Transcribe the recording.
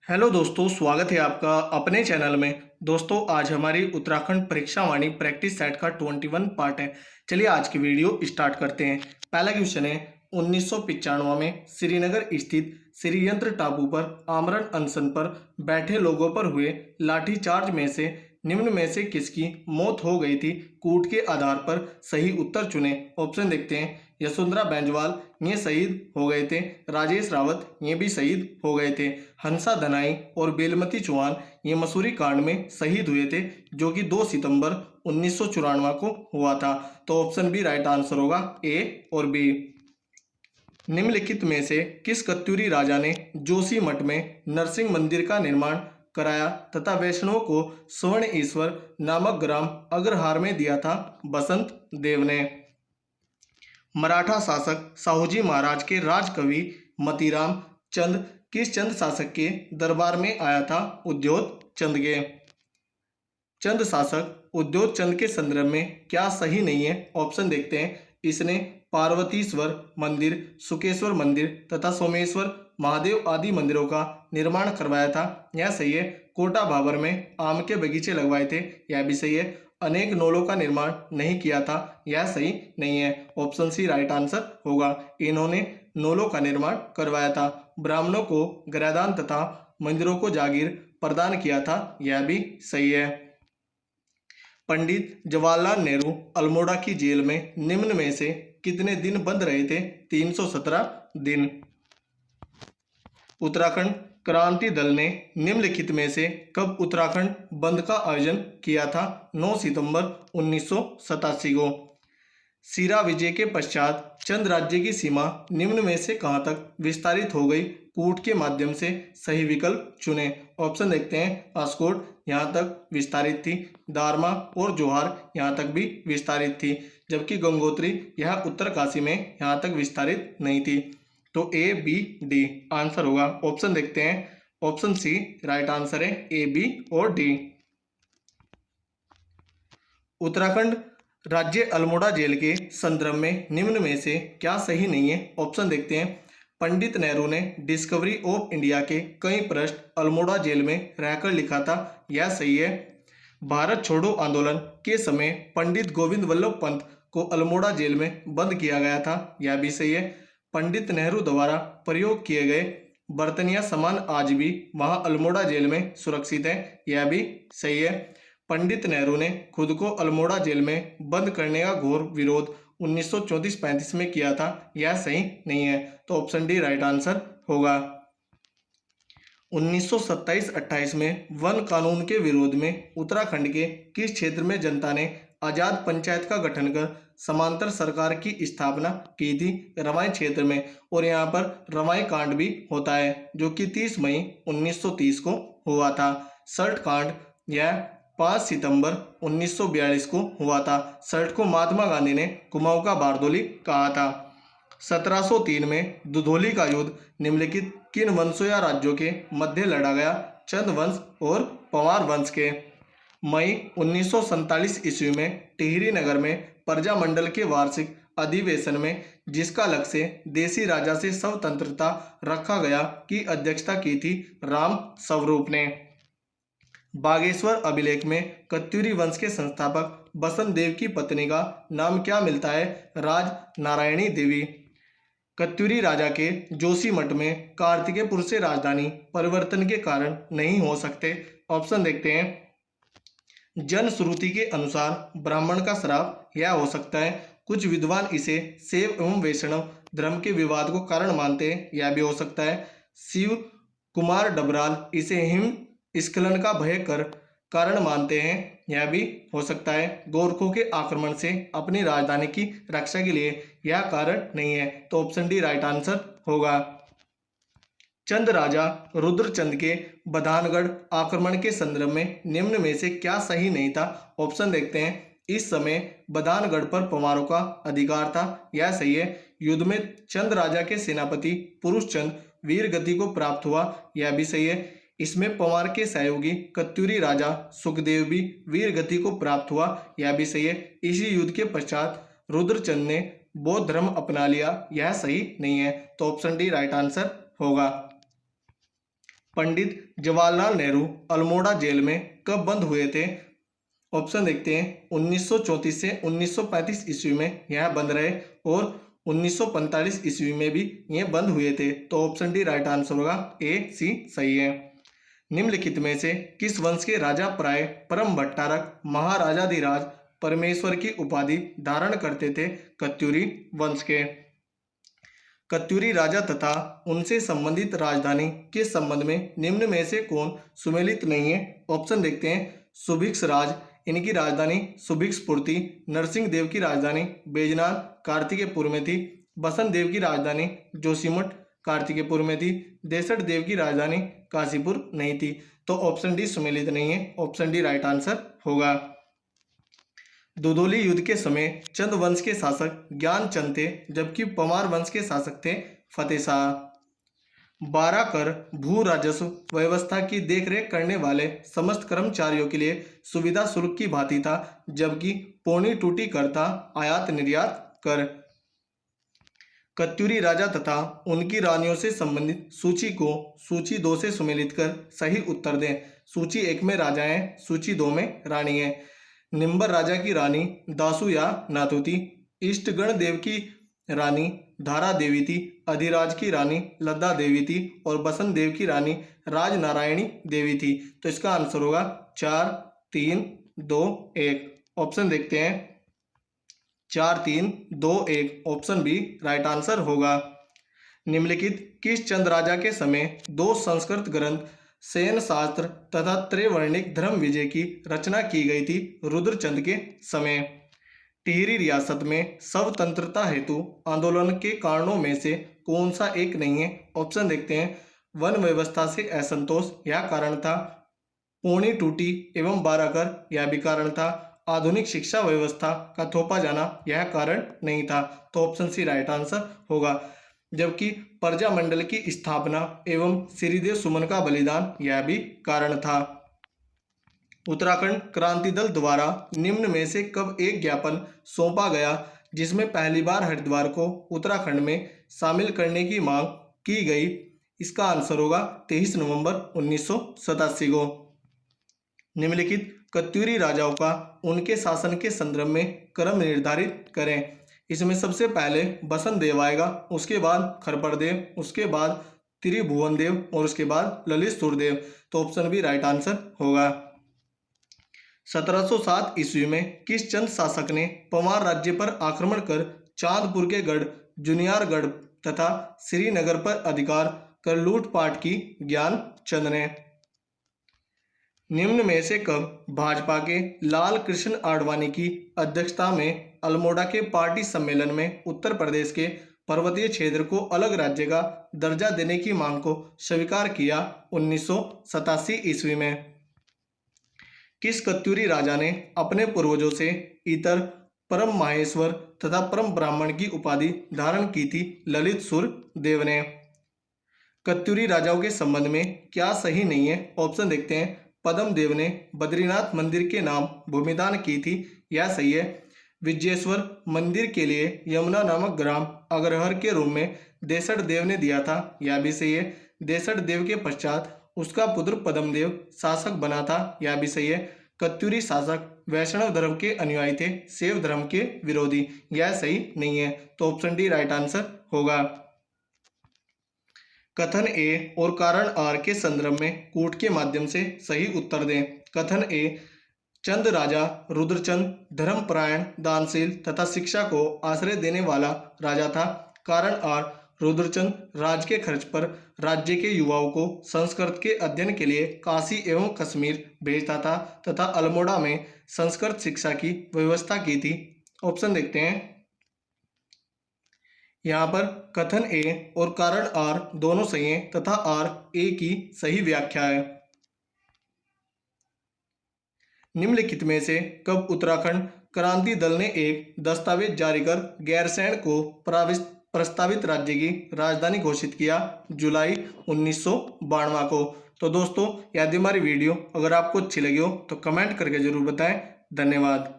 Hello दोस्तों, स्वागत है आपका अपने चैनल में। दोस्तों, आज हमारी उत्तराखंड परीक्षा वाणी प्रैक्टिस सेट का 21 पार्ट है। चलिए आज की वीडियो स्टार्ट करते हैं। पहला क्वेश्चन है, 1995 में श्रीनगर स्थित श्रीयंत्र टापू पर आमरण अनशन पर बैठे लोगों पर हुए लाठीचार्ज में से निम्न में से किसकी मौत हो गई थी? कूट के आधार पर सही उत्तर चुने। ऑप्शन देखते हैं। यशोधरा बैंजवाल, ये शहीद हो गए थे। राजेश रावत, ये भी शहीद हो गए थे। हंसा धनाई और बेलमती चौहान, ये मसूरी कांड में शहीद हुए थे, जो कि 2 सितंबर 1994 को हुआ था। तो ऑप्शन बी राइट आंसर होगा, ए और बी। निम्नलिखित में से किस कत्यूरी राजा ने जोशी मठ में नरसिंह मंदिर का निर्माण कराया तथा वैष्णवों को स्वर्ण ईश्वर नामक ग्राम अग्रहार में दिया था? बसंत देव ने। मराठा शासक साहूजी महाराज के राजकवि मतीराम चंद किस चंद शासक के दरबार में आया था? उद्योत चंद के। चंद शासक उद्योत चंद के संदर्भ में क्या सही नहीं है? ऑप्शन देखते हैं। इसने पार्वतीश्वर मंदिर, सुकेश्वर मंदिर तथा सोमेश्वर महादेव आदि मंदिरों का निर्माण करवाया था, यह सही है। कोटा भाबर में आम के बगीचे लगवाए थे, यह भी सही है। अनेक नौलों का निर्माण नहीं किया था, यह सही नहीं है। ऑप्शन सी राइट आंसर होगा। इन्होंने नौलों का निर्माण करवाया था। ब्राह्मणों को ग्रहदान तथा मंदिरों को जागीर प्रदान किया था, यह भी सही है। पंडित जवाहरलाल नेहरू अल्मोड़ा की जेल में निम्न में से कितने दिन बंद रहे थे? 317 दिन। उत्तराखंड क्रांति दल ने निम्नलिखित में से कब उत्तराखंड बंद का आयोजन किया था? 9 सितंबर 1987 को। सीरा विजय के पश्चात चंद राज्य की सीमा निम्न में से कहां तक विस्तारित हो गई? कूट के माध्यम से सही विकल्प चुने। ऑप्शन देखते हैं। आस्कोट यहां तक विस्तारित थी। दारमा और जोहार यहां तक भी विस्तारित थी, जबकि गंगोत्री यह उत्तरकाशी में यहां तक विस्तारित नहीं थी। तो ए बी डी आंसर होगा। ऑप्शन देखते हैं। ऑप्शन सी राइट आंसर है, ए बी और डी। उत्तराखंड राज्य अल्मोड़ा जेल के संदर्भ में निम्न में से क्या सही नहीं है? ऑप्शन देखते हैं। पंडित नेहरू ने डिस्कवरी ऑफ इंडिया के कई पृष्ठ अल्मोड़ा जेल में रहकर लिखा था, यह सही है। भारत छोड़ो आंदोलन के समय पंडित गोविंद वल्लभ पंत को अल्मोड़ा जेल में बंद किया गया था, यह भी सही है। पंडित नेहरू द्वारा प्रयोग किए गए बर्तन या सामान आज भी वहां अल्मोड़ा जेल में सुरक्षित है, यह भी सही है। पंडित नेहरू ने खुद को अल्मोड़ा जेल में बंद करने का घोर विरोध 1934-35 में किया था, यह सही नहीं है। तो ऑप्शन डी राइट आंसर होगा। 1927-28 में वन कानून के विरोध में उत्तराखंड के किस क्षेत्र में जनता ने आजाद पंचायत का गठन कर समांतर सरकार की स्थापना की थी? रवाई क्षेत्र में। और यहाँ पर रवाई कांड भी होता है, जो कि 30 मई 1930 को हुआ था। सल्ट कांड यह 5 सितंबर 1942 को हुआ था। सल्ट को महात्मा गांधी ने कुमाऊं का बारदोली कहा था। 1703 में दुधौली का युद्ध निम्नलिखित किन वंशों या राज्यों के मध्य लड़ा गया? चंद वंश और पंवार वंश के। मई 1947 ईस्वी में टिहरी नगर में प्रजामंडल के वार्षिक अधिवेशन में जिसका लक्ष्य देसी राजा से स्वतंत्रता रखा गया की अध्यक्षता की थी राम स्वरूप ने। बागेश्वर अभिलेख में कत्यूरी वंश के संस्थापक बसंत देव की पत्नी का नाम क्या मिलता है? राज नारायणी देवी। कत्यूरी राजा के जोशी मठ में कार्तिकेयपुर से राजधानी परिवर्तन के कारण नहीं हो सकते। ऑप्शन देखते हैं। जनश्रुति के अनुसार ब्राह्मण का श्राप यह हो सकता है। कुछ विद्वान इसे शैव एवं वैष्णव धर्म के विवाद को कारण मानते हैं, यह भी हो सकता है। शिव कुमार डबराल इसे हिम स्खलन का भय कर कारण मानते हैं, यह भी हो सकता है। गोरखों के आक्रमण से अपनी राजधानी की रक्षा के लिए यह कारण नहीं है। तो ऑप्शन डी राइट आंसर होगा। चंद राजा रुद्रचंद के बधानगढ़ आक्रमण के संदर्भ में निम्न में से क्या सही नहीं था? ऑप्शन देखते हैं। इस समय बधानगढ़ पर पंवारों का अधिकार था, यह सही है। युद्ध में चंद राजा के सेनापति पुरुषचंद वीर गति को प्राप्त हुआ, यह भी सही है। इसमें पंवार के सहयोगी कत्यूरी राजा सुखदेव भी वीर गति को प्राप्त हुआ, यह भी सही है। इसी युद्ध के पश्चात रुद्रचंद ने बौद्ध धर्म अपना लिया, यह सही नहीं है। तो ऑप्शन डी राइट आंसर होगा। पंडित जवाहरलाल नेहरू अल्मोड़ा जेल में कब बंद हुए थे? ऑप्शन देखते हैं। 1934 से 1935 ईस्वी में यह बंद रहे और 1945 ईस्वी में भी ये बंद हुए थे। तो ऑप्शन डी राइट आंसर होगा, ए सी सही है। निम्नलिखित में से किस वंश के राजा प्राय परम भट्टारक महाराजाधिराज परमेश्वर की उपाधि धारण करते थे? कत्यूरी वंश के। कत्यूरी राजा तथा उनसे संबंधित राजधानी के संबंध में निम्न में से कौन सुमेलित नहीं है? ऑप्शन देखते हैं। सुभिक्ष राज, इनकी राजधानी सुभिक्षपुर थी। नरसिंह देव की राजधानी बैजनाथ कार्तिकेयपुर में थी। बसंत देव की राजधानी जोशीमठ कार्तिकेयपुर में थी। देसठ देव की राजधानी काशीपुर नहीं थी। तो ऑप्शन डी सुमेलित नहीं है, ऑप्शन डी राइट आंसर होगा। दुदोली युद्ध के समय चंद वंश के शासक ज्ञानचंद थे, जबकि परमार वंश के शासक थे फतेह शाह। 12 कर भू राजस्व व्यवस्था की देखरेख करने वाले समस्त कर्मचारियों के लिए सुविधा शुल्क की भांति था, जबकि पौनी टूटी कर था आयात निर्यात कर। कत्यूरी राजा तथा उनकी रानियों से संबंधित सूची को सूची 2 से सुमेलित कर सही उत्तर दें। सूची 1 में राजा हैं, सूची 2 में रानी है। निम्बर राजा की रानी दासू या नाथू थी। इष्टगण देव की रानी धारा देवी थी। अधिराज की रानी लद्दा देवी थी और बसंत देव की रानी राजनारायणी देवी थी। तो इसका आंसर होगा 4 3 2 1। ऑप्शन देखते हैं। 4 3 2 1 ऑप्शन बी राइट आंसर होगा। निम्नलिखित किस चंद राजा के समय 2 संस्कृत ग्रंथ शयन शास्त्र तथा त्रैवर्णिक धर्म विजय की रचना की गई थी? रुद्रचंद के समय। टिहरी रियासत में स्वतंत्रता हेतु आंदोलन के कारणों में से कौन सा एक नहीं है? ऑप्शन देखते हैं। वन व्यवस्था से असंतोष, यह कारण था। पौनी टूटी एवं 12 कर, यह भी कारण था। आधुनिक शिक्षा व्यवस्था का थोपा जाना, यह कारण नहीं था। तो ऑप्शन सी राइट आंसर होगा। जबकि प्रजा मंडल की स्थापना एवं श्रीदेव सुमन का बलिदान, यह भी कारण था। उत्तराखंड क्रांति दल द्वारा निम्न में से कब एक ज्ञापन सौंपा गया जिसमें पहली बार हरिद्वार को उत्तराखंड में शामिल करने की मांग की गई? इसका आंसर होगा 23 नवंबर 1987 को। निम्नलिखित कत्यूरी राजाओं का उनके शासन के संदर्भ में क्रम निर्धारित करें। इसमें सबसे पहले बसंत देव आएगा, उसके बाद खरपर देव, उसके बाद त्रिभुवन देव और उसके बाद ललित सुरदेव। तो ऑप्शन बी राइट आंसर होगा। 1707 ईस्वी में किस चंद शासक ने परमार राज्य पर आक्रमण कर चांदपुर के गढ़ जुनियारगढ़ तथा श्रीनगर पर अधिकार कर लूटपाट की? ज्ञानचंद ने। निम्न में से कब भाजपा के लाल कृष्ण आडवाणी की अध्यक्षता में अल्मोड़ा के पार्टी सम्मेलन में उत्तर प्रदेश के पर्वतीय क्षेत्र को अलग राज्य का दर्जा देने की मांग को स्वीकार किया? 1987 ईस्वी में। किस कत्यूरी राजा ने अपने पूर्वजों से इतर परम माहेश्वर तथा परम ब्राह्मण की उपाधि धारण की थी? ललित सुर देव ने। कत्यूरी राजाओं के संबंध में क्या सही नहीं है? ऑप्शन देखते हैं। पद्म देव ने बद्रीनाथ मंदिर के नाम भूमिदान की थी, यह सही है। विजयेश्वर मंदिर के लिए यमुना नामक ग्राम अग्रहर के रूप में देसठ देव ने दिया था, यह भी सही है। देसठ देव के पश्चात उसका पुत्र पद्मदेव शासक बना था, यह भी सही है। कत्यूरी शासक वैष्णव धर्म के अनुयायी थे, शैव धर्म के विरोधी, यह सही नहीं है। तो ऑप्शन डी राइट आंसर होगा। कथन ए और कारण आर के संदर्भ में कूट के माध्यम से सही उत्तर दें। कथन ए, चंद राजा रुद्रचंद धर्मपरायण, दानशील तथा शिक्षा को आश्रय देने वाला राजा था। कारण आर, रुद्रचंद राज्य के खर्च पर राज्य के युवाओं को संस्कृत के अध्ययन के लिए काशी एवं कश्मीर भेजता था तथा अल्मोड़ा में संस्कृत शिक्षा की व्यवस्था की थी। ऑप्शन देखते हैं। यहाँ पर कथन ए और कारण आर दोनों सही हैं तथा आर ए की सही व्याख्या है। निम्नलिखित में से कब उत्तराखंड क्रांति दल ने एक दस्तावेज जारी कर गैरसैंण को प्रस्तावित राज्य की राजधानी घोषित किया? जुलाई 1992 को। तो दोस्तों, यदि हमारी वीडियो अगर आपको अच्छी लगी हो तो कमेंट करके जरूर बताएं। धन्यवाद।